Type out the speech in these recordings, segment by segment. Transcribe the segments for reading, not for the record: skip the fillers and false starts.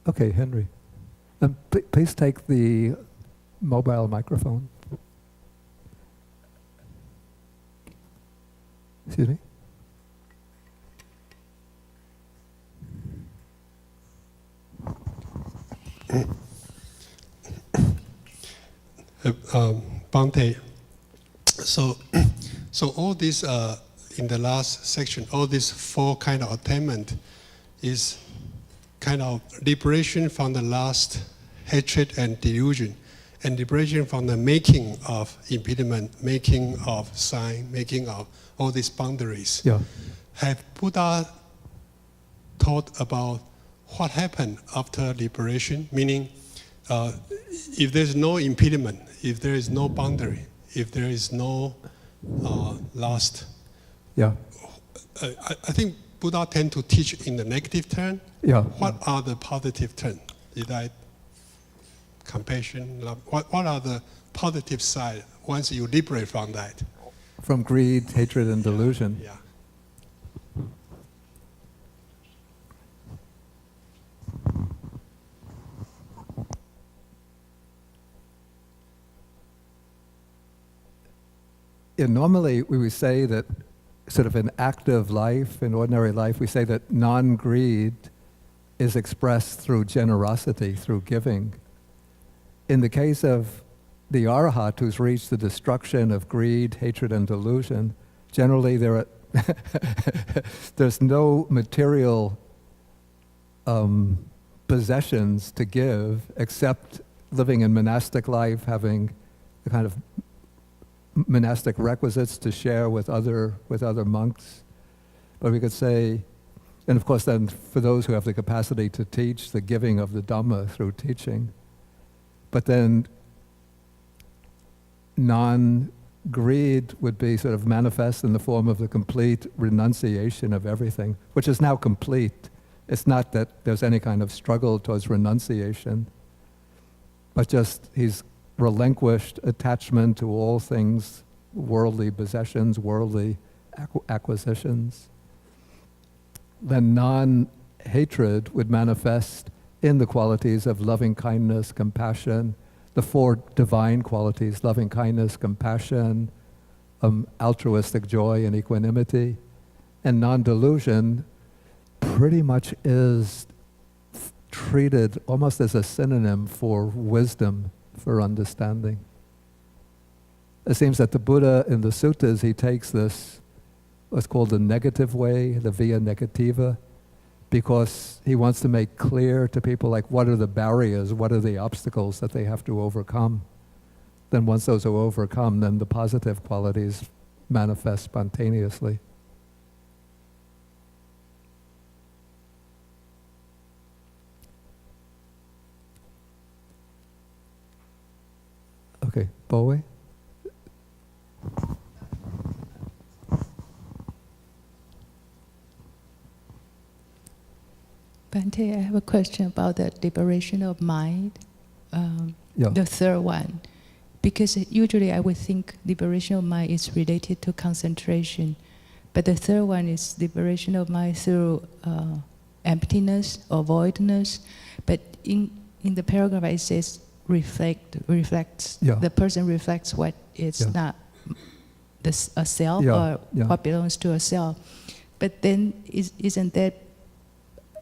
Okay, Henry. Please take the mobile microphone. Excuse me? Bhante, so all this, in the last section, all these four kind of attainment is kind of liberation from the last hatred and delusion, and liberation from the making of impediment, making of sign, making of all these boundaries. Yeah. Have Buddha taught about what happened after liberation? Meaning, if there's no impediment, if there is no boundary, if there is no last. Yeah. I think Buddha tend to teach in the negative turn. Yeah. What are the positive turn? Compassion, love. What are the positive side once you liberate from that? From greed, hatred, and delusion. Yeah. Yeah, normally we would say that sort of in active life, in ordinary life, we say that non-greed is expressed through generosity, through giving. In the case of the Arahat who's reached the destruction of greed, hatred, and delusion, generally there's no material possessions to give except living in monastic life, having the kind of monastic requisites to share with other monks. But we could say, and of course then for those who have the capacity to teach, the giving of the Dhamma through teaching. But then non-greed would be sort of manifest in the form of the complete renunciation of everything, which is now complete. It's not that there's any kind of struggle towards renunciation, but just he's relinquished attachment to all things, worldly possessions, worldly acquisitions. Then non-hatred would manifest in the qualities of loving kindness, compassion, the four divine qualities, loving kindness, compassion, altruistic joy, and equanimity. And non-delusion pretty much is treated almost as a synonym for wisdom, for understanding. It seems that the Buddha in the suttas, he takes this, what's called the negative way, the via negativa, because he wants to make clear to people like what are the barriers, what are the obstacles that they have to overcome. Then once those are overcome, then the positive qualities manifest spontaneously. Okay, Bowie? Bhante, I have a question about the liberation of mind, the third one. Because usually I would think liberation of mind is related to concentration, but the third one is liberation of mind through emptiness or voidness. But in the paragraph it says reflects. The person reflects what is not a self or what belongs to a self. But then isn't that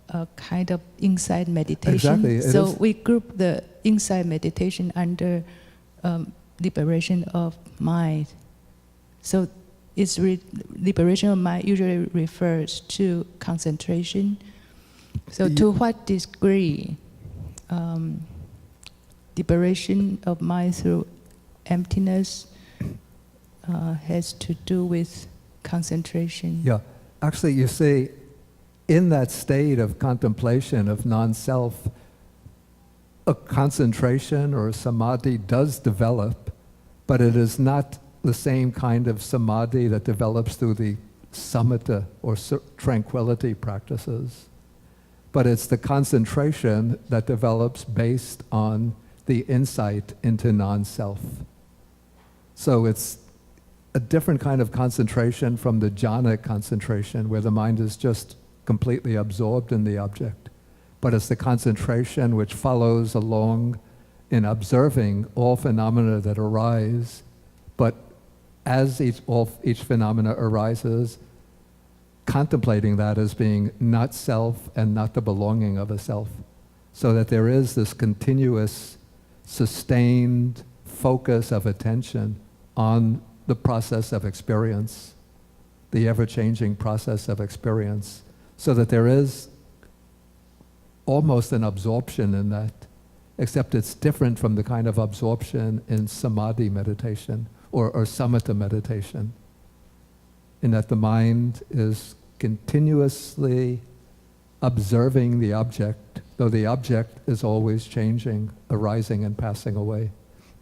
a kind of insight meditation? Exactly. So we group the insight meditation under liberation of mind. So it's liberation of mind usually refers to concentration. So to what degree liberation of mind through emptiness has to do with concentration? Yeah, actually you see, in that state of contemplation of non-self, a concentration or a samadhi does develop, but it is not the same kind of samadhi that develops through the samatha or tranquility practices. But it's the concentration that develops based on the insight into non-self. So it's a different kind of concentration from the jhana concentration, where the mind is just completely absorbed in the object. but it's the concentration which follows along in observing all phenomena that arise, but as each phenomena arises, contemplating that as being not self and not the belonging of a self, so that there is this continuous, sustained focus of attention on the process of experience, the ever-changing process of experience, so that there is almost an absorption in that, except it's different from the kind of absorption in samadhi meditation or samatha meditation, in that the mind is continuously observing the object, though the object is always changing, arising and passing away.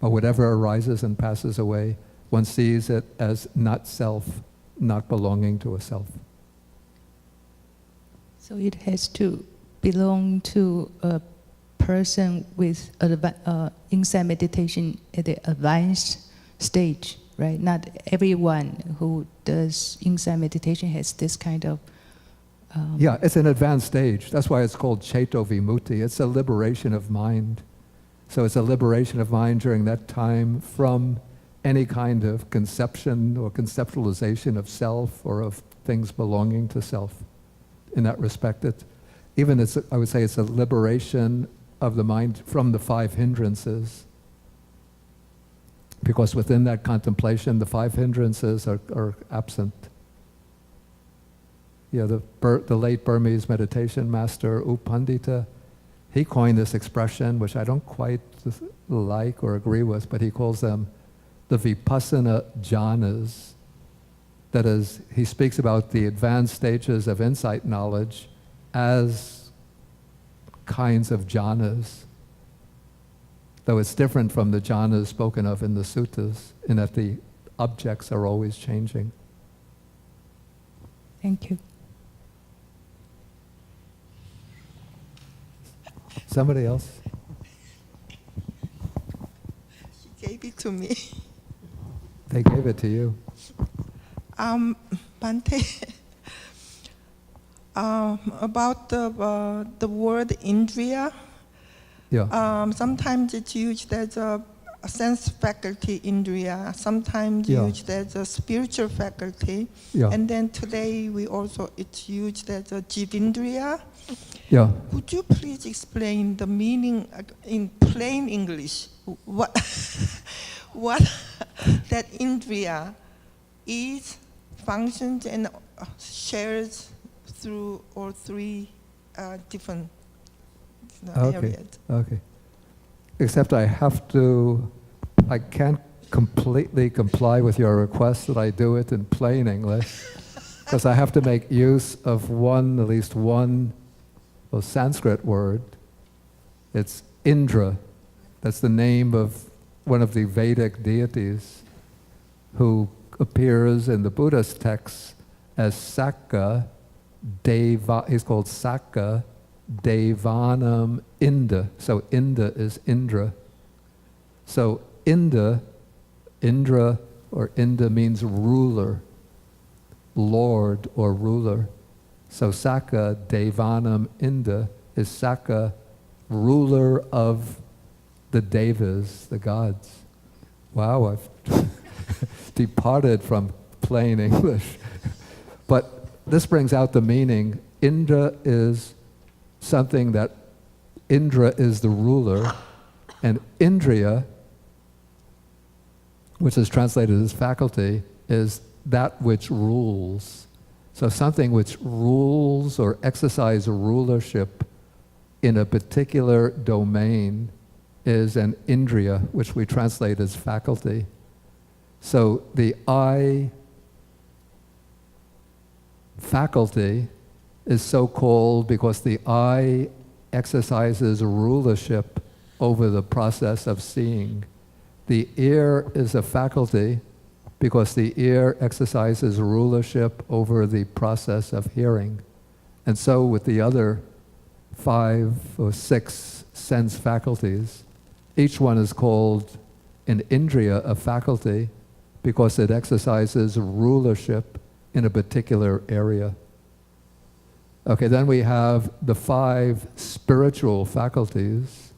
But whatever arises and passes away, one sees it as not self, not belonging to a self. So it has to belong to a person with insight meditation at the advanced stage, right? Not everyone who does insight meditation has this kind of... Yeah, it's an advanced stage. That's why it's called Ceto Vimutti. It's a liberation of mind. So it's a liberation of mind during that time from any kind of conception or conceptualization of self or of things belonging to self. In that respect, I would say it's a liberation of the mind from the 5 hindrances. Because within that contemplation, the 5 hindrances are absent. Yeah, the late Burmese meditation master, U Pandita, he coined this expression, which I don't quite like or agree with, but he calls them the vipassana jhanas. That is, he speaks about the advanced stages of insight knowledge as kinds of jhanas, though it's different from the jhanas spoken of in the suttas, in that the objects are always changing. Thank you. Somebody else? She gave it to me. They gave it to you. Bhante, about the word Indriya, Yeah. sometimes it's used as a sense faculty, Indriya, sometimes used as a spiritual faculty, and then today it's used as a Jivindriya. Yeah. Could you please explain the meaning in plain English? What that Indriya is, functions, and shares through all 3 different areas. Okay. Except I can't completely comply with your request that I do it in plain English, because I have to make use of at least one Sanskrit word. It's Indra. That's the name of one of the Vedic deities who appears in the Buddhist texts as Sakka Deva. He's called Sakka Devanam Inda. So Inda is Indra. So Indra or Inda means ruler, lord or ruler. So Sakka Devanam Inda is Sakka, ruler of the Devas, the gods. Wow, I've departed from plain English. But this brings out the meaning. Indra is something that, Indra is the ruler, and Indriya, which is translated as faculty, is that which rules. So something which rules or exercises rulership in a particular domain is an Indriya, which we translate as faculty. So the eye faculty is so called because the eye exercises rulership over the process of seeing. The ear is a faculty because the ear exercises rulership over the process of hearing. And so with the other 5 or 6 sense faculties, each one is called an Indriya, a faculty, because it exercises rulership in a particular area. Okay, then we have the 5 spiritual faculties.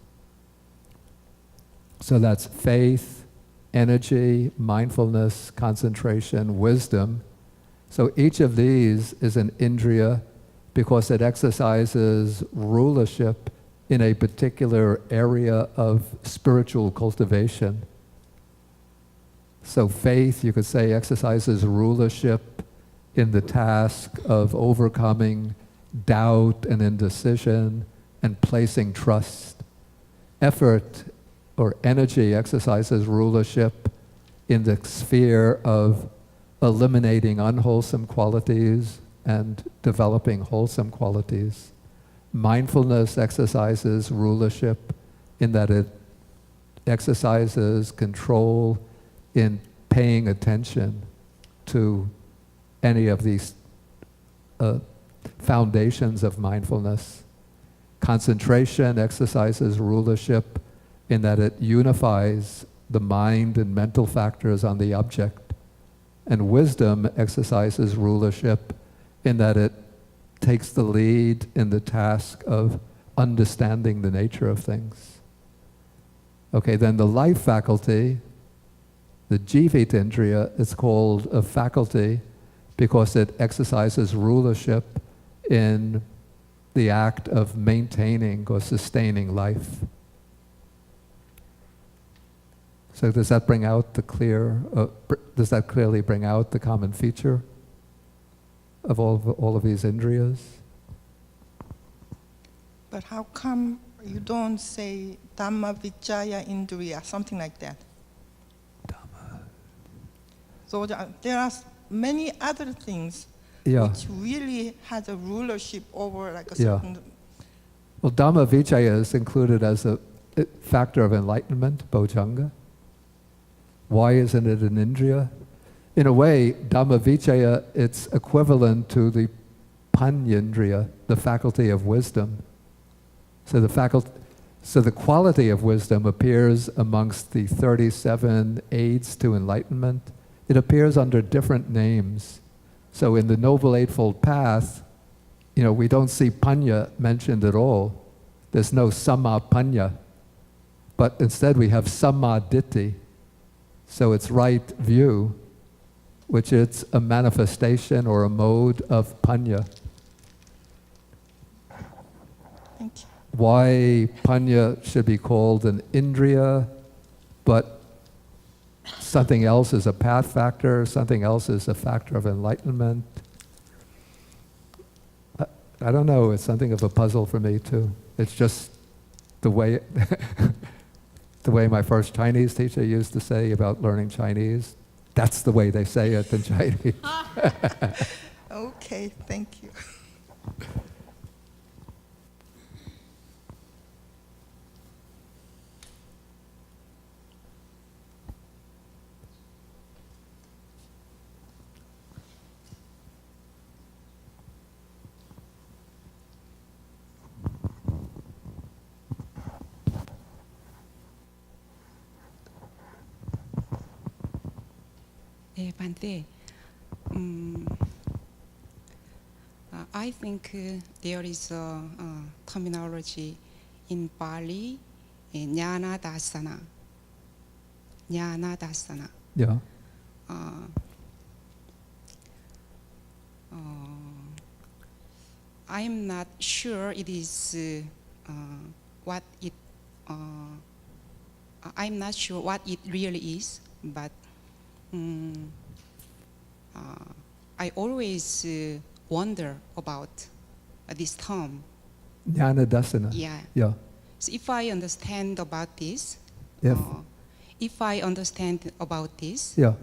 So that's faith, energy, mindfulness, concentration, wisdom. So each of these is an Indriya because it exercises rulership in a particular area of spiritual cultivation. So faith, you could say, exercises rulership in the task of overcoming doubt and indecision and placing trust. Effort or energy exercises rulership in the sphere of eliminating unwholesome qualities and developing wholesome qualities. Mindfulness exercises rulership in that it exercises control in paying attention to any of these foundations of mindfulness. Concentration exercises rulership in that it unifies the mind and mental factors on the object. And wisdom exercises rulership in that it takes the lead in the task of understanding the nature of things. Okay, then the life faculty, the Jivitindriya, is called a faculty because it exercises rulership in the act of maintaining or sustaining life. So does that bring out the does that clearly bring out the common feature of all of these Indriyas? But how come you don't say Dhamma Vicaya Indriya, something like that? Dhamma. So there are many other things which really has a rulership over like a certain... Well, Dhamma Vicaya is included as a factor of enlightenment, Bojjhanga. Why isn't it an Indriya? In a way, Dhamma Vicaya, it's equivalent to the Panyindriya, the faculty of wisdom. So the quality of wisdom appears amongst the 37 aids to enlightenment. It appears under different names. So in the Noble Eightfold Path, we don't see Panya mentioned at all. There's no Samma Panya. But instead we have Samma Ditti. So it's right view, which is a manifestation or a mode of Panya. Thank you. Why Panya should be called an Indriya, but something else is a path factor, something else is a factor of enlightenment. I don't know, it's something of a puzzle for me too. It's just the way the way my first Chinese teacher used to say about learning Chinese. That's the way they say it in Chinese. Okay, thank you. Bhante, I think there is a terminology in Pali, Jana Dostana. Jana Dostana. Yeah. I'm not sure it is what it. I'm not sure what it really is, but I always wonder about this term. Jana Dostana. Yeah. Yeah. So if I understand about this, Yeah. if I understand about this, Yeah.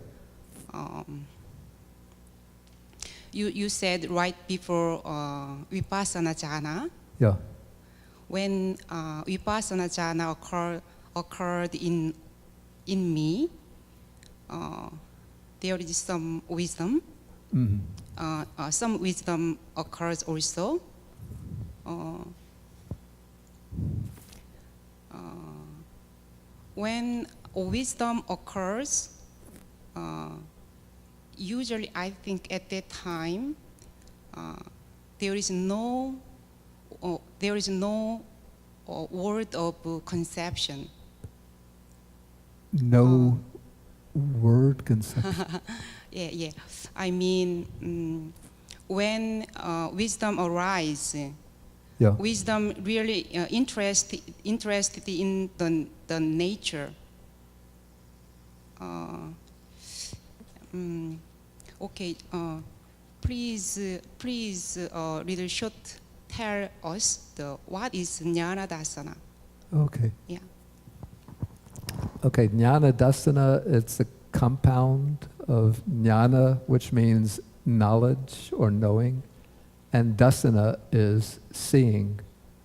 You said right before Vipassana Jhana, Yeah. when Vipassana Jhana occurred in me, there is some wisdom. Mm-hmm. Some wisdom occurs also. When wisdom occurs, usually I think at that time, there is no word of conception. No word conception. Yeah. I mean, when wisdom arises, Yeah. wisdom really interested in the nature. Okay. Please, little short, tell us what is Jana Dostana. Okay. Yeah. Okay, Jana Dostana, it's a compound of jnana, which means knowledge or knowing, and dasana is seeing.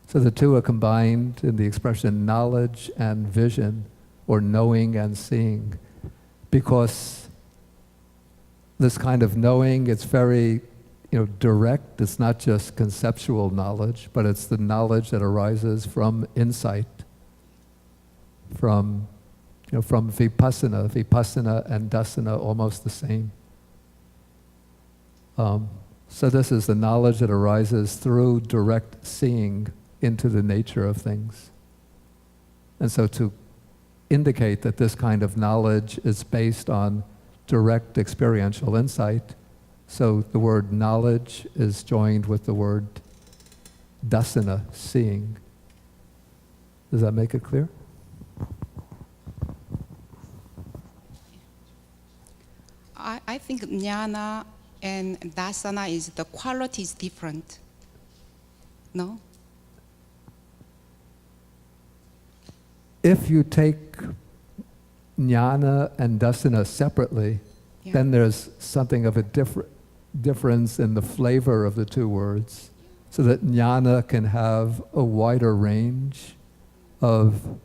So the two are combined in the expression knowledge and vision, or knowing and seeing, because this kind of knowing, it's very direct. It's not just conceptual knowledge, but it's the knowledge that arises from insight, from vipassana. Vipassana and dasana almost the same. So this is the knowledge that arises through direct seeing into the nature of things. And so to indicate that this kind of knowledge is based on direct experiential insight, so the word knowledge is joined with the word dasana, seeing. Does that make it clear? I think jnana and dasana is the quality is different. No? If you take jnana and dasana separately, then there's something of a difference in the flavor of the two words, so that jnana can have a wider range of,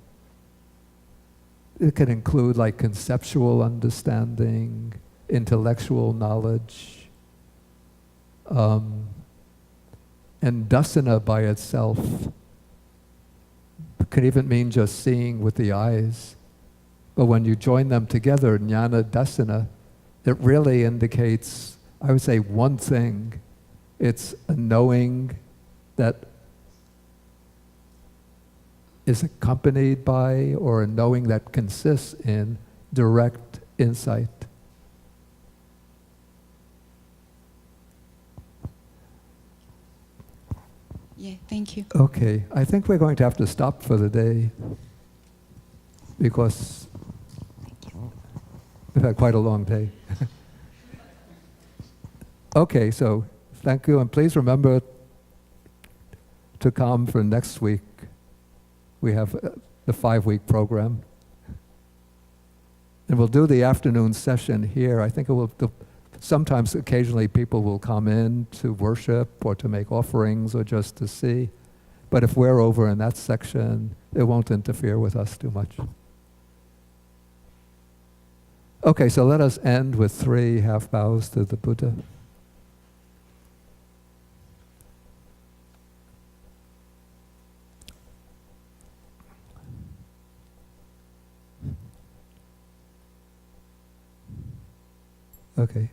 it can include like conceptual understanding, intellectual knowledge, and dasana by itself can even mean just seeing with the eyes. But when you join them together, jnana dasana, it really indicates, I would say, one thing. It's a knowing that is accompanied by, or a knowing that consists in, direct insight. Yeah, thank you. Okay, I think we're going to have to stop for the day, because we've had quite a long day. Okay, so thank you, and please remember to come for next week. We have the 5-week program. And we'll do the afternoon session here. I think it will, sometimes, occasionally, people will come in to worship or to make offerings or just to see. But if we're over in that section, it won't interfere with us too much. Okay, so let us end with 3 half bows to the Buddha. Okay.